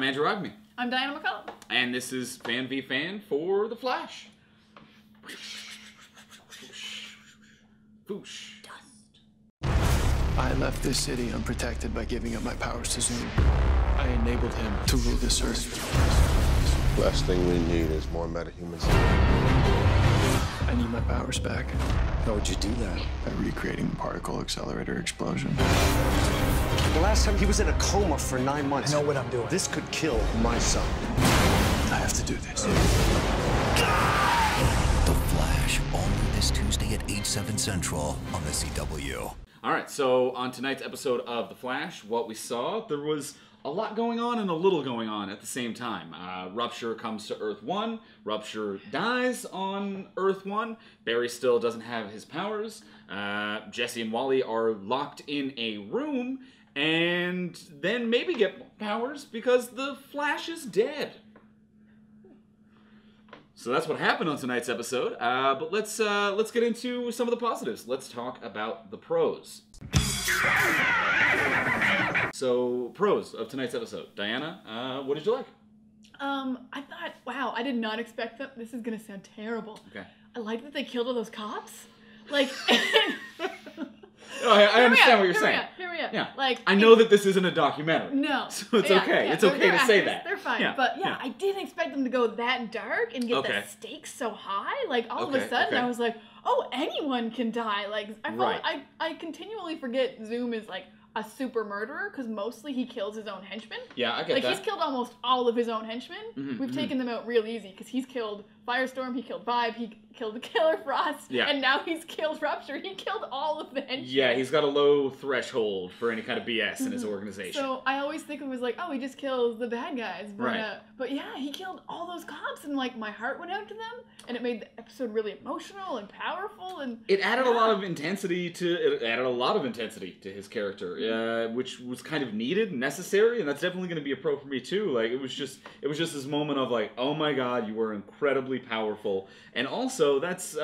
I'm Andrew Agme. I'm Diana McCullough. And this is Fan v Fan for The Flash. Boosh. Dust. I left this city unprotected by giving up my powers to Zoom. I enabled him to rule this earth. Last thing we need is more metahumans. I need my powers back. How would you do that? By recreating the particle accelerator explosion. The last time he was in a coma for 9 months. I know what I'm doing. This could kill my son. I have to do this. The Flash, all new this Tuesday at 8/7 Central on the CW. Alright, so on tonight's episode of The Flash, what we saw, there was a lot going on and a little going on at the same time. Rupture comes to Earth 1. Rupture dies on Earth 1. Barry still doesn't have his powers. Jesse and Wally are locked in a room and then maybe get powers because the Flash is dead. So that's what happened on tonight's episode. But let's get into some of the positives. Let's talk about the pros. So, pros of tonight's episode. Diana, what did you like? I thought, wow, I did not expect that. This is gonna sound terrible. Okay. I like that they killed all those cops. Like, I understand what you're saying. Here we are. Yeah. Like, I know that this isn't a documentary. No. So it's okay. It's okay to say that. They're fine. Yeah, But yeah. I didn't expect them to go that dark and get the stakes so high. Like, all of a sudden, I was like, oh, anyone can die. Like, I continually forget Zoom is like a super murderer because mostly he kills his own henchmen. Yeah, I get that. Like, he's killed almost all of his own henchmen. We've taken them out real easy because he's killed Firestorm, he killed Vibe, he killed the Killer Frost, and now he's killed Rupture. He killed all of the henchmen. Yeah, he's got a low threshold for any kind of BS in his organization. So I always think it was like, oh, he just kills the bad guys. But, but yeah, he killed all those cops and like my heart went out to them and it made the episode really emotional and powerful and it added a lot of intensity to his character, which was kind of needed and necessary, and that's definitely going to be a pro for me too. Like it was just this moment of like, oh my god, you were incredibly powerful, and also that's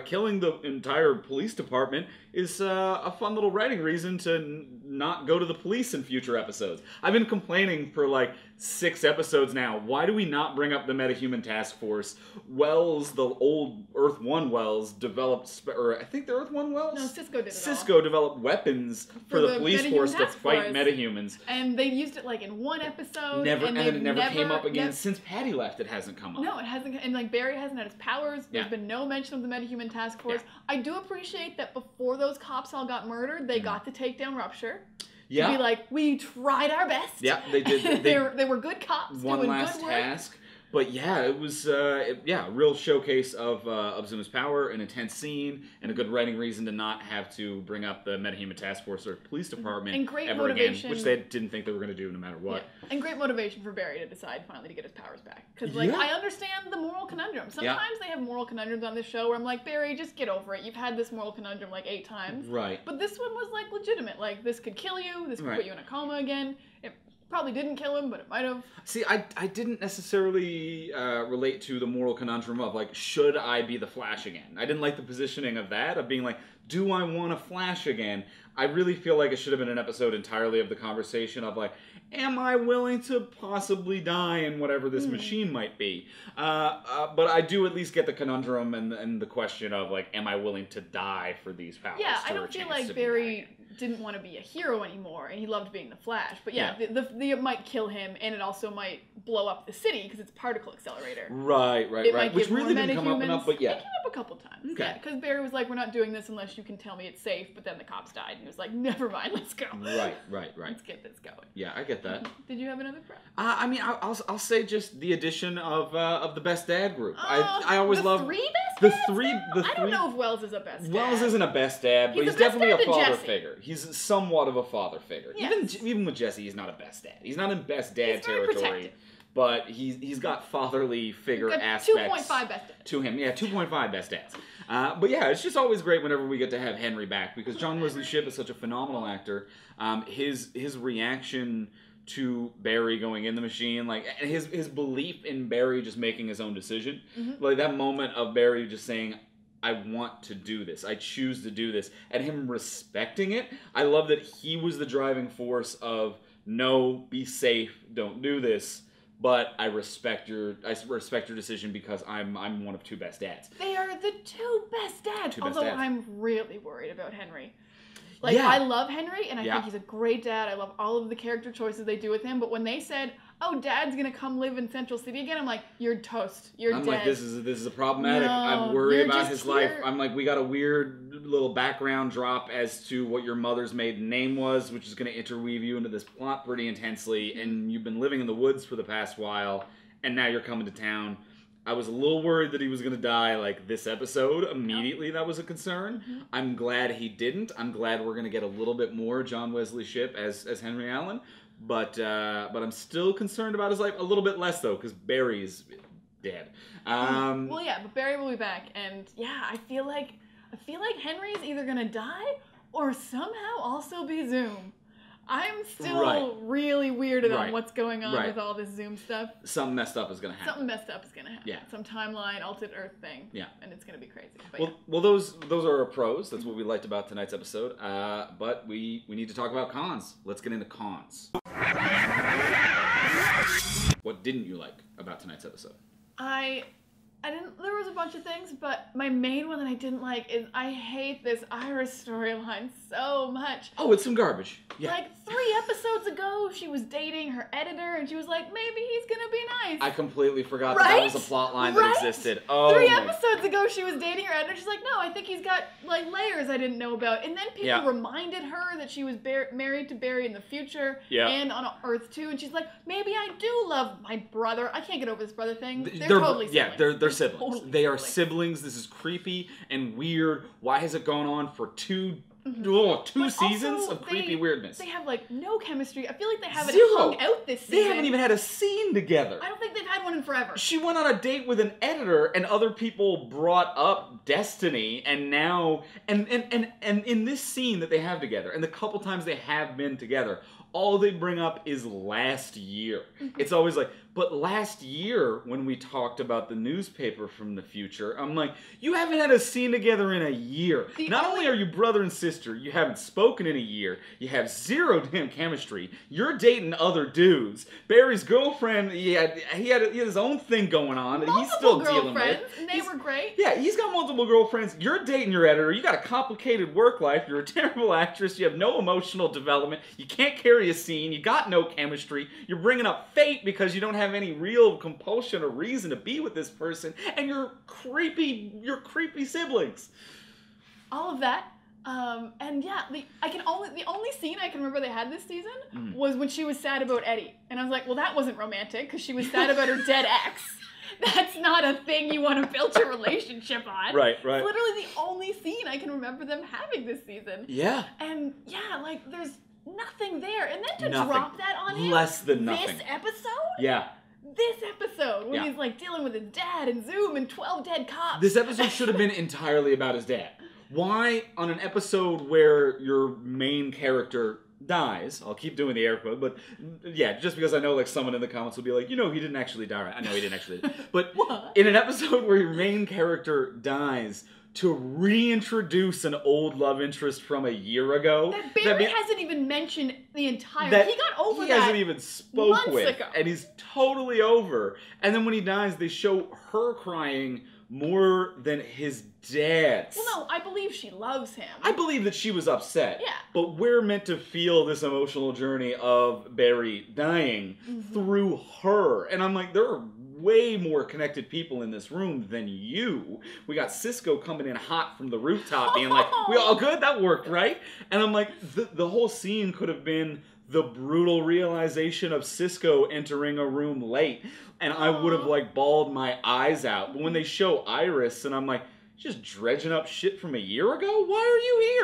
killing the entire police department is a fun little writing reason to not go to the police in future episodes. I've been complaining for like 6 episodes now. Why do we not bring up the Metahuman Task Force? Wells, the old Earth 1 Wells, developed, or I think the Earth 1 Wells? No, Cisco did it Cisco developed weapons for the police force to fight metahumans. And they used it like in one episode. And then it never came up again. Since Patty left, it hasn't come up. No, it hasn't. And like Barry hasn't had his powers. There's been no mention of the Metahuman Task Force. I do appreciate that before those cops all got murdered, they got to take down Rupture. Yeah. To be like, we tried our best. Yeah, they did. They were good cops one doing last good work. task. But yeah, it was a real showcase of Zoom's power, an intense scene, and a good writing reason to not have to bring up the Metahuman Task Force or police department and great ever motivation, again, which they didn't think they were going to do no matter what. Yeah. And great motivation for Barry to decide finally to get his powers back. Because like I understand the moral conundrum. Sometimes they have moral conundrums on this show where I'm like, Barry, just get over it. You've had this moral conundrum like 8 times. Right. But this one was like legitimate. Like this could kill you. This could put you in a coma again. It probably didn't kill him, but it might have. See, I didn't necessarily relate to the moral conundrum of, like, should I be the Flash again? I didn't like the positioning of that, of being like, do I want to Flash again? I really feel like it should have been an episode entirely of the conversation of, like, am I willing to possibly die in whatever this machine might be? But I do at least get the conundrum and the question of, like, am I willing to die for these powers? Yeah, I don't feel like Barry didn't want to be a hero anymore, and he loved being the Flash. But yeah, it might kill him, and it also might blow up the city because it's a particle accelerator. Right. Which really didn't come up enough, but yeah. It came up a couple times. Okay. Yeah, because Barry was like, we're not doing this unless you can tell me it's safe, but then the cops died, and he was like, never mind, let's go. Right. Let's get this going. Yeah, I get that. Did you have another pro? I mean, I'll say just the addition of the Best Dad group. I always love the 3 best dads. I don't know if Wells is a best dad. Wells isn't a best dad, but he's definitely a father figure. He's somewhat of a father figure. Yes. Even with Jesse, he's not a best dad. He's not in best dad territory. But he's got fatherly figure aspects 2.5 best dads to him. Yeah, 2.5 best dads. But yeah, it's just always great whenever we get to have Henry back because John Wesley Shipp is such a phenomenal actor. His reaction to Barry going in the machine, like his belief in Barry just making his own decision, like that moment of Barry just saying, I want to do this. I choose to do this. And him respecting it. I love that he was the driving force of, no, be safe, don't do this. but I respect your decision because I'm one of two best dads. They are the two best dads. Although I'm really worried about Henry. Like, yeah. I love Henry, and I think he's a great dad. I love all of the character choices they do with him. But when they said, "Oh, Dad's gonna come live in Central City again," I'm like, "You're toast. You're dead." I'm like, this is a problematic. I'm worried about his life. I'm like, we got a weird little background drop as to what your mother's maiden name was, which is gonna interweave you into this plot pretty intensely. And you've been living in the woods for the past while, and now you're coming to town. I was a little worried that he was going to die, like, this episode. Immediately, that was a concern. Mm-hmm. I'm glad he didn't. I'm glad we're going to get a little bit more John Wesley Shipp as Henry Allen. But I'm still concerned about his life. A little bit less, though, because Barry's dead. Well, yeah, but Barry will be back. And, yeah, I feel like Henry's either going to die or somehow also be Zoom. I'm still really weirded on what's going on with all this Zoom stuff. Something messed up is going to happen. Something messed up is going to happen. Yeah. Some timeline, alternate Earth thing. Yeah. And it's going to be crazy. But well, those are our pros. That's what we liked about tonight's episode. But we need to talk about cons. Let's get into cons. What didn't you like about tonight's episode? There was a bunch of things, but my main one that I didn't like is I hate this Iris storyline so much. Oh, it's some garbage. Yeah. Like 3 episodes ago, she was dating her editor, and she was like, maybe he's gonna be nice. I completely forgot that was a plot line that existed. Oh, 3 episodes ago, she was dating her editor. She's like, no, I think he's got like layers I didn't know about. And then people reminded her that she was married to Barry in the future and on Earth 2, and she's like, maybe I do love my brother. I can't get over this brother thing. They're totally siblings. Yeah, they're siblings. Totally they are siblings. This is creepy and weird. Why has it gone on for two seasons of creepy weirdness? They have like no chemistry. I feel like they haven't Zero. hung out this season. They haven't even had a scene together. I don't think they've had one in forever. She went on a date with an editor, and other people brought up Destiny, and now and in this scene that they have together, and the couple times they have been together, all they bring up is last year. It's always like, but last year when we talked about the newspaper from the future, I'm like, you haven't had a scene together in a year. Not only are you brother and sister, you haven't spoken in a year, you have zero damn chemistry, you're dating other dudes. Barry's girlfriend, he had his own thing going on that he's still dealing with. And they were great. Yeah, he's got multiple girlfriends. You're dating your editor. You got a complicated work life. You're a terrible actress. You have no emotional development. You can't carry a scene. You got no chemistry. You're bringing up fate because you don't have any real compulsion or reason to be with this person. And you're creepy siblings. All of that. And yeah, the only scene I can remember they had this season was when she was sad about Eddie. And I was like, well, that wasn't romantic because she was sad about her dead ex. That's not a thing you want to build your relationship on. Right. It's literally the only scene I can remember them having this season. Yeah. And yeah, like there's nothing there. And then to drop that on him. Less than nothing. This episode? Yeah. This episode, when he's like dealing with his dad and Zoom and 12 dead cops. This episode should have been entirely about his dad. Why, on an episode where your main character dies, I'll keep doing the air quote, but yeah, just because I know like someone in the comments will be like, he didn't actually die, right? I know he didn't actually die. But in an episode where your main character dies, to reintroduce an old love interest from a year ago. That Barry hasn't even mentioned the entire... he got over that. He hasn't even spoke with. Ago. And he's totally over. And then when he dies, they show her crying more than his dad's. Well, no, I believe she loves him. I believe that she was upset. Yeah. But we're meant to feel this emotional journey of Barry dying through her. And I'm like, there are way more connected people in this room than you. We got Cisco coming in hot from the rooftop being like, we all good? That worked, right? And I'm like, the whole scene could have been the brutal realization of Cisco entering a room late. And I would have like bawled my eyes out. But when they show Iris and I'm like, just dredging up shit from a year ago? Why are you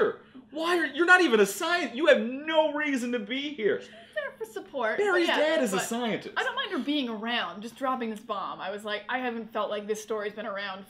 here? You're not even a scientist. You have no reason to be here. There for support. Barry's dad is a scientist. I don't mind her being around, just dropping this bomb. I was like, I haven't felt like this story's been around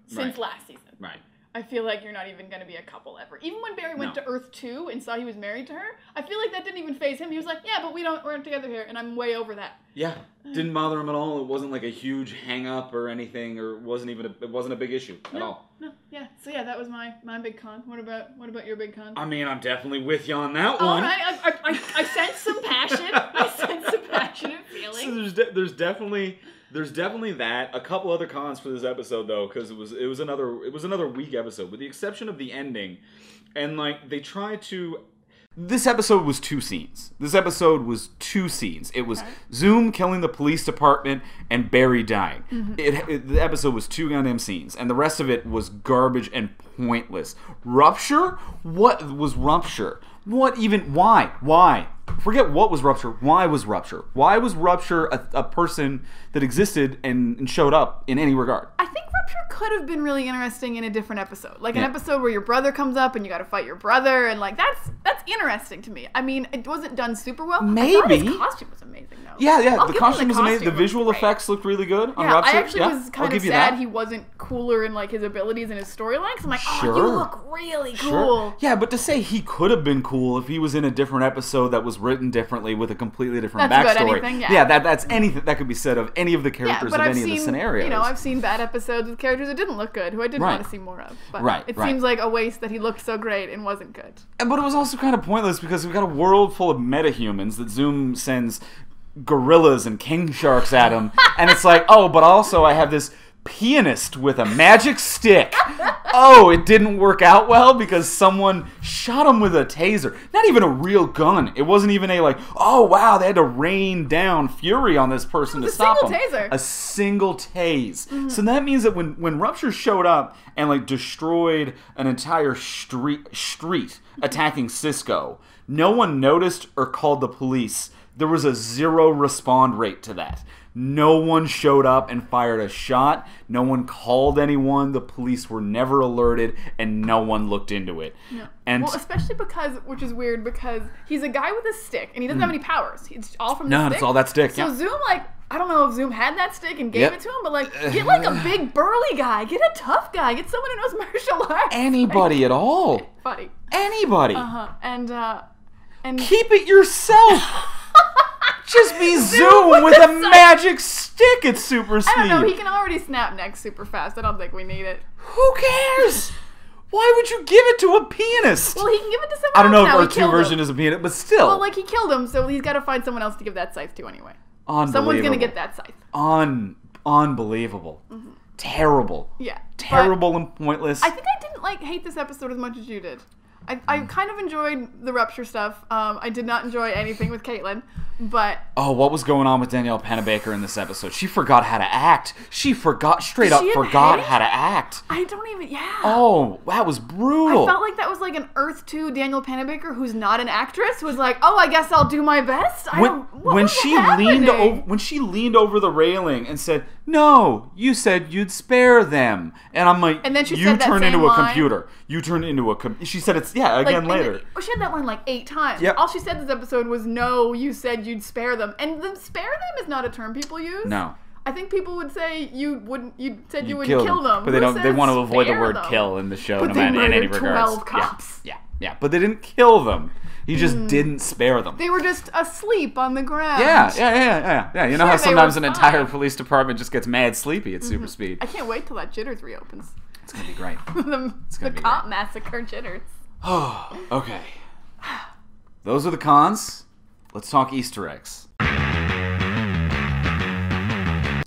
since last season. Right. I feel like you're not even going to be a couple ever. Even when Barry went to Earth 2 and saw he was married to her, I feel like that didn't even faze him. He was like, yeah, but we're together here, and I'm way over that. Yeah, didn't bother him at all. It wasn't like a huge hang-up or anything, or it wasn't a big issue at all. No, yeah. So yeah, that was my big con. What about your big con? I mean, I'm definitely with you on that one. All right, I sense some passion. I sense some passionate feeling. So there's definitely that. A couple other cons for this episode though, because it was another weak episode, with the exception of the ending, and like they tried to. This episode was two scenes. It was Zoom killing the police department and Barry dying. The episode was two goddamn scenes, and the rest of it was garbage and pointless. Rupture? What was Rupture? What even? Why? Forget what was Rupture. Why was Rupture? Why was Rupture a person that existed and showed up in any regard? I think Rupture could have been really interesting in a different episode. Like an episode where your brother comes up and you got to fight your brother, and like that's interesting to me. I mean, it wasn't done super well. Maybe. I thought his costume was amazing though. Yeah. The costume was amazing. The visual effects looked really good on Rupture. I actually was kind of sad he wasn't cooler in like his abilities and his storyline. Cause I'm like, oh, you look really cool. Yeah, but to say he could have been cool if he was in a different episode that was written differently with a completely different backstory. About anything, that's anything that could be said of any of the characters of any of the scenarios. You know, I've seen bad episodes with characters that didn't look good, who I did want to see more of. But it seems like a waste that he looked so great and wasn't good. But it was also kind of pointless because we've got a world full of metahumans that Zoom sends gorillas and king sharks at him, and it's like, oh, but also I have this pianist with a magic stick. Oh, it didn't work out well because someone shot him with a taser. Not even a real gun. It wasn't even a like, oh wow, they had to rain down fury on this person to stop him. A single tase. So that means that when Rupture showed up and like destroyed an entire street attacking Cisco, no one noticed or called the police. There was a 0 respond rate to that. No one showed up and fired a shot. No one called anyone. The police were never alerted, and no one looked into it. Yeah. And well, especially because, which is weird, because he's a guy with a stick, and he doesn't have any powers. It's all from the stick. No, it's all that stick. So Zoom, like, I don't know if Zoom had that stick and gave it to him, but like, get like a big burly guy, get a tough guy, get someone who knows martial arts. Anybody at all. Buddy. Anybody. And keep it yourself. Just be Zoom with a magic stick at super speed. I don't know, he can already snap necks super fast. I don't think we need it. Who cares? Why would you give it to a pianist? Well, he can give it to someone else. I don't know now. if R2 version is a pianist, but still. Well, like, he killed him, so he's got to find someone else to give that scythe to anyway. Someone's going to get that scythe. Unbelievable. Terrible. Yeah. Terrible and pointless. I think I didn't, hate this episode as much as you did. I kind of enjoyed the Rupture stuff. I did not enjoy anything with Caitlin, but... Oh, what was going on with Danielle Panabaker in this episode? She forgot how to act. She forgot how to act. I don't even... Yeah. Oh, that was brutal. I felt like that was like an Earth 2 Danielle Panabaker who's not an actress was like, oh, I guess I'll do my best. When she leaned over the railing and said, no, you said you'd spare them. And I'm like, and then she said that turn into a computer. You turn into a computer. She said it's, again later. She had that line like 8 times. Yep. All she said this episode was, no, you said you'd spare them. And the spare them is not a term people use. No. I think people would say you wouldn't kill them. But they want to avoid the word kill in the show, no matter in any regards. 12 cops. Yeah. But they didn't kill them. He just didn't spare them. They were just asleep on the ground. Yeah. You know how sometimes an entire police department just gets mad sleepy at super speed. I can't wait till that Jitters reopens. It's gonna be great. the cop massacre Jitters. Oh, okay. Those are the cons. Let's talk Easter eggs.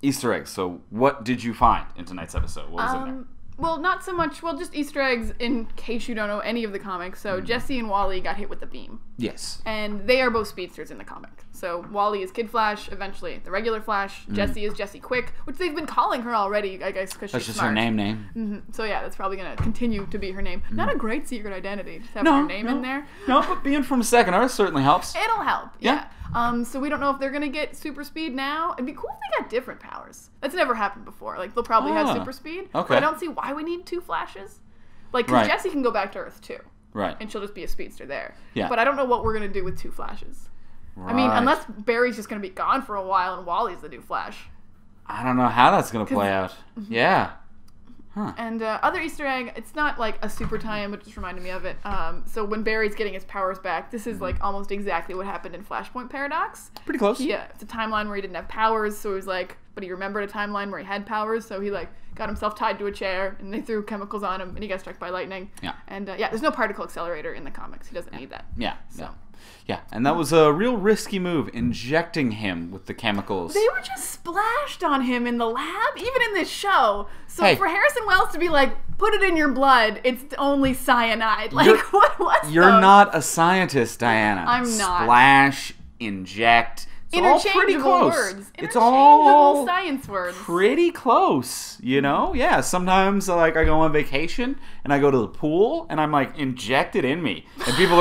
Easter eggs. So, what did you find in tonight's episode? What was in there? Well, not so much. Well, just Easter eggs in case you don't know any of the comics. So, Jesse and Wally got hit with the beam. Yes. And they are both speedsters in the comic. So, Wally is Kid Flash, eventually the regular Flash. Jesse is Jessie Quick, which they've been calling her already, I guess, because she's That's just smart. her name. Mm-hmm. So, yeah, that's probably going to continue to be her name. Not a great secret identity, just having her name in there. No, but being from Second Earth certainly helps. It'll help, yeah. So we don't know if they're going to get super speed now. It'd be cool if they got different powers. That's never happened before. Like, they'll probably have super speed. Okay. But I don't see why we need 2 Flashes. Like, because Jessie can go back to Earth, too. Right. And she'll just be a speedster there. Yeah. But I don't know what we're going to do with 2 Flashes. Right. I mean, unless Barry's just going to be gone for a while and Wally's the new Flash. I don't know how that's going to play out. Yeah. Huh. And other Easter egg, it's not like a super tie-in, but it just reminded me of it. So when Barry's getting his powers back, this is like almost exactly what happened in Flashpoint Paradox. Pretty close. Yeah, it's a timeline where he didn't have powers, so he was like but he remembered a timeline where he had powers, so he like got himself tied to a chair, and they threw chemicals on him, and he got struck by lightning. Yeah. And there's no particle accelerator in the comics. He doesn't need that. Yeah. So. Yeah, and that was a real risky move, injecting him with the chemicals. They were just splashed on him in the lab, even in this show. So Hey. for Harrison Wells to be like, put it in your blood, it's only cyanide. Like, what was You're those? not a scientist, Diana. I'm not. Splash, inject. It's all pretty Interchangeable close. words. It's all Interchangeable science words. pretty close, you know? Yeah, sometimes like I go on vacation and I go to the pool and I'm like, inject it in me. And people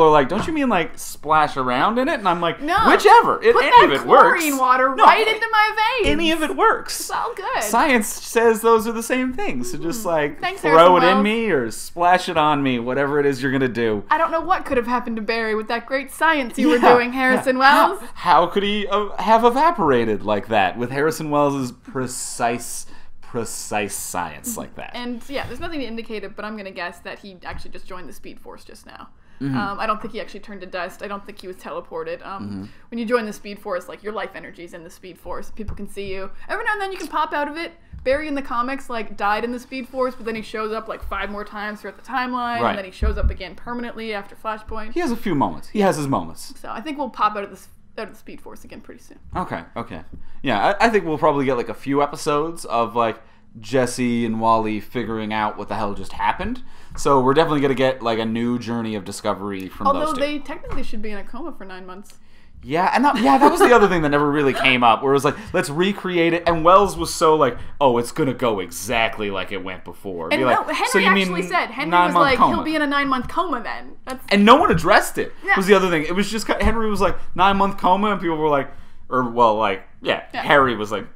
are like, don't you mean like splash around in it? And I'm like, No. whichever. Put Any that of it works. chlorine water right into my veins. Any of it works. It's all good. Science says those are the same things. So just like Thanks, throw Harrison it in Wells. me or splash it on me, whatever it is you're going to do. I don't know what could have happened to Barry with that great science you were Yeah, doing, Harrison yeah. Wells. How could he have evaporated like that with Harrison Wells' precise science like that? And there's nothing to indicate it, but I'm going to guess that he actually just joined the Speed Force just now. I don't think he actually turned to dust. I don't think he was teleported. When you join the Speed Force, like, your life energy is in the Speed Force. People can see you. Every now and then you can pop out of it. Barry in the comics, like, died in the Speed Force, but then he shows up, like, 5 more times throughout the timeline, Right. and then he shows up again permanently after Flashpoint. He has a few moments. He has his moments. So I think we'll pop out of the Speed Force again pretty soon. Okay. Yeah, I think we'll probably get like a few episodes of like Jesse and Wally figuring out what the hell just happened. So we're definitely going to get like a new journey of discovery from Although those two. they technically should be in a coma for 9 months. Yeah, and that was the other thing that never really came up, where it was like, let's recreate it, and Wells was so like, oh, it's gonna go exactly like it went before. And Be like, no, Henry so you actually mean said, Henry 9 was month like, coma. he'll be in a 9-month coma then. And no one addressed it. Yeah. Was the other thing. It was just Henry was like 9-month coma, and people were like, Harry was like,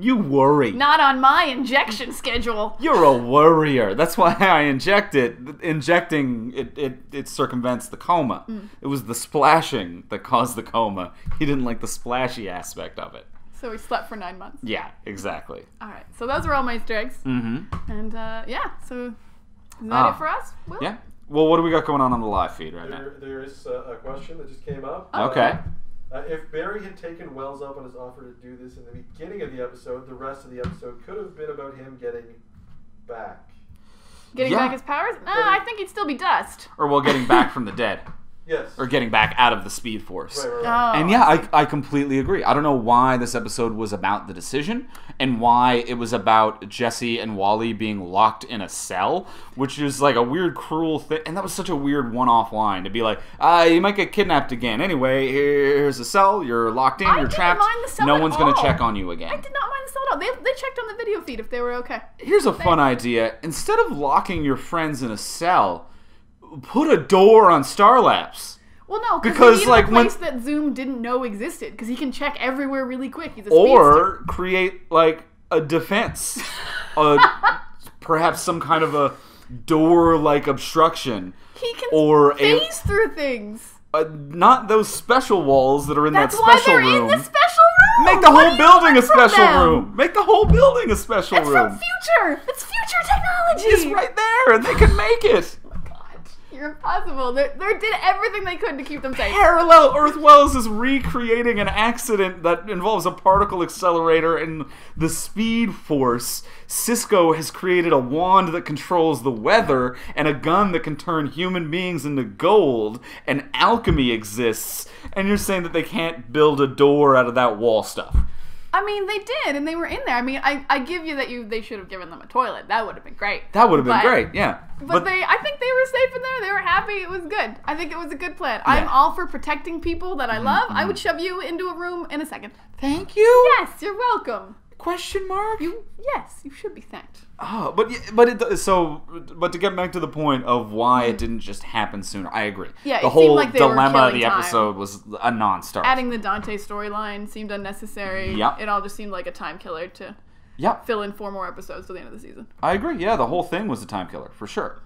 you worry. Not on my injection schedule. You're a worrier. That's why I inject it. Injecting it circumvents the coma. It was the splashing that caused the coma. He didn't like the splashy aspect of it. So he slept for 9 months. Yeah, exactly. All right. So those are all my Easter eggs. Mm-hmm. And so is that it for us? Will? Yeah. Well, what do we got going on the live feed right now? There is a question that just came up. Okay. If Barry had taken Wells up on his offer to do this in the beginning of the episode, the rest of the episode could have been about him getting back. Getting back his powers? No, I think he'd still be dust. Or getting back from the dead. Yes. Or getting back out of the Speed Force. Right. Oh. And yeah, I completely agree. I don't know why this episode was about the decision and why it was about Jesse and Wally being locked in a cell, which is like a weird, cruel thing. And that was such a weird one-off line to be like, you might get kidnapped again. Anyway, here's a cell. You're locked in. You're trapped. Mind the cell No at one's going to all. check on you again. I did not mind the cell at all. They checked on the video feed if they were okay. Here's a fun idea. Instead of locking your friends in a cell, put a door on Star Labs. Well, no, because he like a place that Zoom didn't know existed, because he can check everywhere really quick. He's a speedster. Or create like a defense, perhaps some kind of a door-like obstruction. He can or phase through things. Not those special walls that are in That's that special why they're room. in the special room. Make the What whole do you building a want from special them? room. Make the whole building a special It's room. from future. It's future technology. It's right there, and they can make it. You're impossible. They did everything they could to keep them safe. Parallel Earth Wells is recreating an accident that involves a particle accelerator and the Speed Force. Cisco has created a wand that controls the weather and a gun that can turn human beings into gold, and alchemy exists, and you're saying that they can't build a door out of that wall stuff. I mean, they did, and they were in there. I mean, I give you that they should have given them a toilet. That would have been great. That would have been great, yeah. But I think they were safe in there. They were happy. It was good. I think it was a good plan. Yeah. I'm all for protecting people that I love. I would shove you into a room in a second. Thank you? Yes, you're welcome. Question mark? Yes, you should be thanked. Oh, but to get back to the point of why it didn't just happen sooner, I agree. Yeah, the it seemed whole like they were dilemma of killing the time. episode was a non-starter. Adding the Dante storyline seemed unnecessary. Yep. It all just seemed like a time killer to fill in 4 more episodes to the end of the season. I agree. Yeah, the whole thing was a time killer for sure.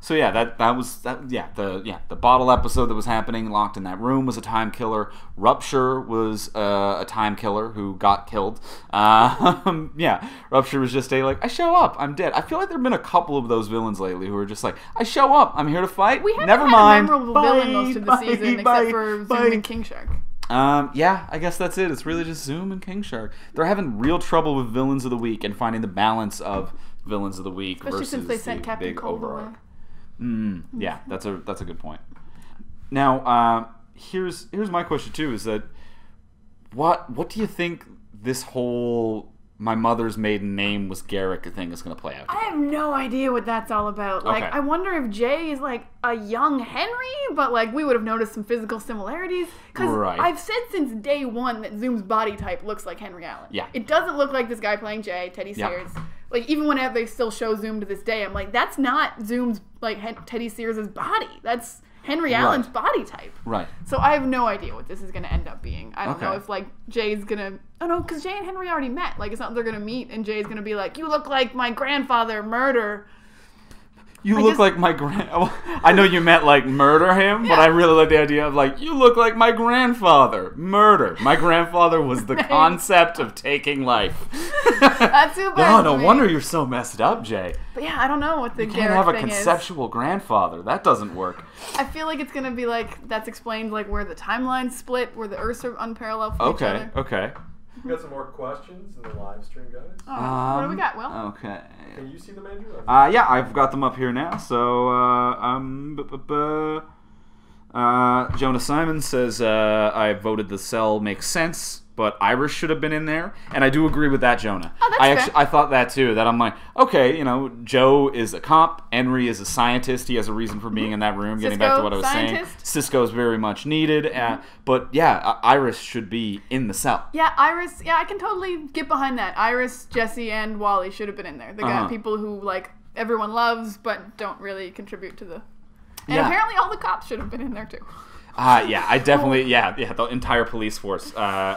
So yeah, the bottle episode that was happening locked in that room was a time killer. Rupture was a time killer who got killed. Rupture was just I show up, I'm dead. I feel like there've been a couple of those villains lately who are just like, I show up, I'm here to fight. We haven't Never had mind. a memorable villain most of the season, except for Zoom and King Shark. Yeah, I guess that's it. It's really just Zoom and King Shark. They're having real trouble with villains of the week and finding the balance of villains of the week Especially versus since they sent the Captain big Cold overarch. away. Yeah, that's a good point. Now, here's my question too: is that what do you think this whole my mother's maiden name was Garrick thing is going to play out? I have no idea what that's all about. Like, Okay. I wonder if Jay is like a young Henry, but like we would have noticed some physical similarities. Because Right. I've said since day one that Zoom's body type looks like Henry Allen. Yeah. It doesn't look like this guy playing Jay, Teddy Yeah. Sears. Like, even when they still show Zoom to this day, I'm like, that's not Zoom's, like, Teddy Sears' body. That's Henry Allen's body type. Right. So I have no idea what this is going to end up being. I don't know Okay. if, like, Jay's going to... Oh, no, because Jay and Henry already met. Like, it's not they're going to meet, and Jay's going to be like, you look like my grandfather, murder. You look like my I know you meant like murder him, but I really like the idea of like, you look like my grandfather. Murder. My grandfather was the concept of taking life. That's too bad. Oh, for no me. wonder you're so messed up, Jay. But yeah, I don't know what the You Garrick can't have a thing conceptual grandfather. That doesn't work. is. I feel like it's going to be like, that's explained like where the timelines split, where the Earths are unparalleled from each other. Okay. We got some more questions in the live stream, guys. Oh, what do we got, Will? Okay. Can you see them, Andrew? Yeah, I've got them up here now. So, Jonah Simon says, I voted the cell makes sense, but Iris should have been in there. And I do agree with that, Jonah. Oh, that's fair. I thought that too, that I'm like, okay, Joe is a cop, Henry is a scientist, he has a reason for being in that room, getting back to what I was saying. Cisco's very much needed, but yeah, Iris should be in the cell. Yeah, Iris, I can totally get behind that. Iris, Jesse, and Wally should have been in there. The guy, people who, like, everyone loves, but don't really contribute to the... And apparently all the cops should have been in there, too. I definitely, the entire police force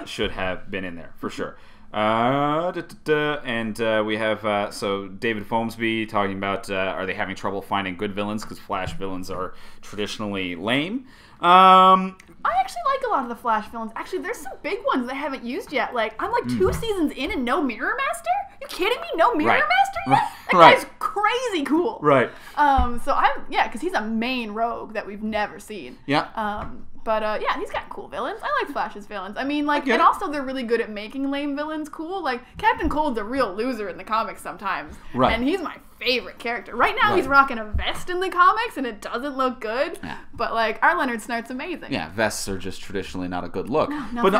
should have been in there, for sure. And we have, so David Foamsby talking about, are they having trouble finding good villains, because Flash villains are traditionally lame. I actually like a lot of the Flash villains. Actually, there's some big ones they haven't used yet. Like, I'm like 2 seasons in and no Mirror Master? You kidding me? No Mirror Master yet? That guy's crazy cool. Right. So because he's a main rogue that we've never seen. Yeah. But he's got cool villains. I like Flash's villains. I mean, like, and also they're really good at making lame villains cool. Like, Captain Cold's a real loser in the comics sometimes. Right. And he's my favorite character. Right now he's rocking a vest in the comics and it doesn't look good. Yeah. But, like, our Leonard Snart's amazing. Yeah, vests are just traditionally not a good look. No, but for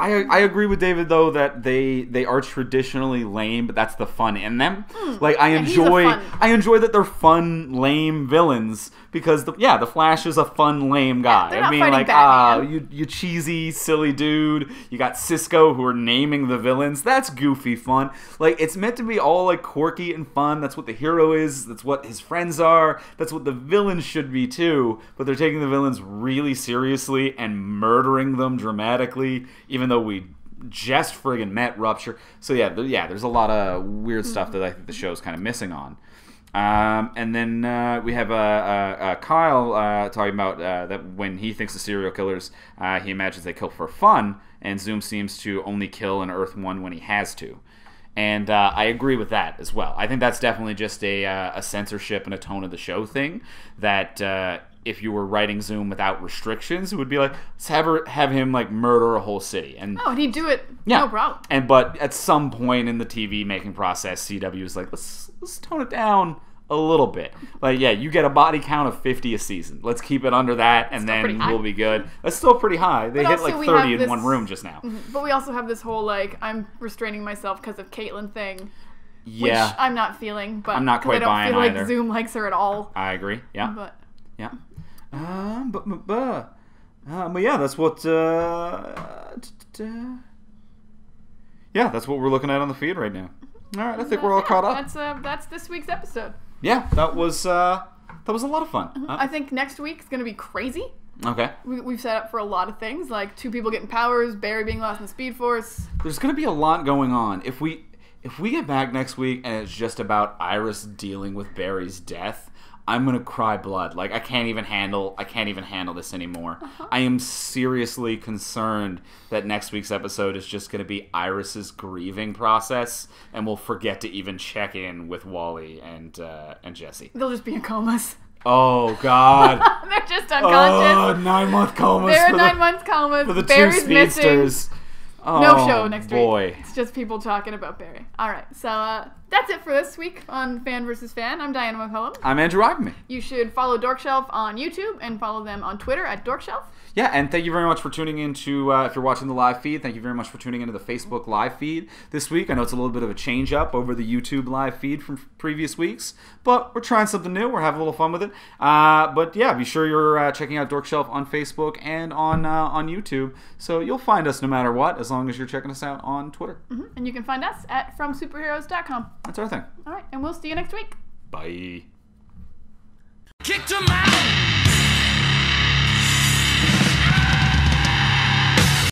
I agree with David though that they are traditionally lame, but that's the fun in them. Like I enjoy that they're fun, lame villains because the Flash is a fun, lame guy. they're not fighting Batman. You cheesy, silly dude. You got Cisco who are naming the villains. That's goofy fun. Like it's meant to be all like quirky and fun. That's what the hero is. That's what his friends are. That's what the villains should be too. But they're taking the villains really seriously and murdering them dramatically, even though we just friggin' met Rupture. So there's a lot of weird stuff that I think the show's kind of missing on. And then we have Kyle talking about that when he thinks of serial killers, he imagines they kill for fun, and Zoom seems to only kill in Earth 1 when he has to. And I agree with that as well. I think that's definitely just a censorship and a tone of the show thing that if you were writing Zoom without restrictions, it would be like, let's have him like murder a whole city. And he'd do it, no problem. But at some point in the TV making process, CW is like, let's tone it down a little bit. Like, you get a body count of 50 a season. Let's keep it under that, and then we'll be good. That's still pretty high. They hit like 30 in one room just now. But we also have this whole, like, I'm restraining myself because of Caitlyn thing. Yeah. Which I'm not feeling, but I'm not quite buying I don't feel either. like Zoom likes her at all. I agree. Yeah. But yeah. But yeah, that's what. That's what we're looking at on the feed right now. All right, I think we're all caught up. That's this week's episode. Yeah, that was a lot of fun. I think next week's gonna be crazy. Okay. We've set up for a lot of things, like 2 people getting powers, Barry being lost in the Speed Force. There's gonna be a lot going on. If we get back next week and it's just about Iris dealing with Barry's death, I'm gonna cry blood. Like I can't even handle this anymore. I am seriously concerned that next week's episode is just gonna be Iris's grieving process, and we'll forget to even check in with Wally and Jesse. They'll just be in comas. Oh God! They're just unconscious. 9-month comas. They're in 9 months comas. For the Barry's two speedsters. Missing. No show next boy. week. It's just people talking about Barry. All right, so that's it for this week on Fan vs. Fan. I'm Diana McCollum. I'm Andrew Rockman. You should follow Dorkshelf on YouTube and follow them on Twitter at Dorkshelf. Yeah, and thank you very much for tuning into, if you're watching the live feed, thank you very much for tuning into the Facebook live feed this week. I know it's a little bit of a change up over the YouTube live feed from previous weeks, but we're trying something new. We're having a little fun with it. But yeah, be sure you're checking out Dorkshelf on Facebook and on YouTube. So you'll find us no matter what, as long as you're checking us out on Twitter. Mm-hmm. And you can find us at FromSuperheroes.com. That's our thing. All right, and we'll see you next week. Bye. Kicked him out.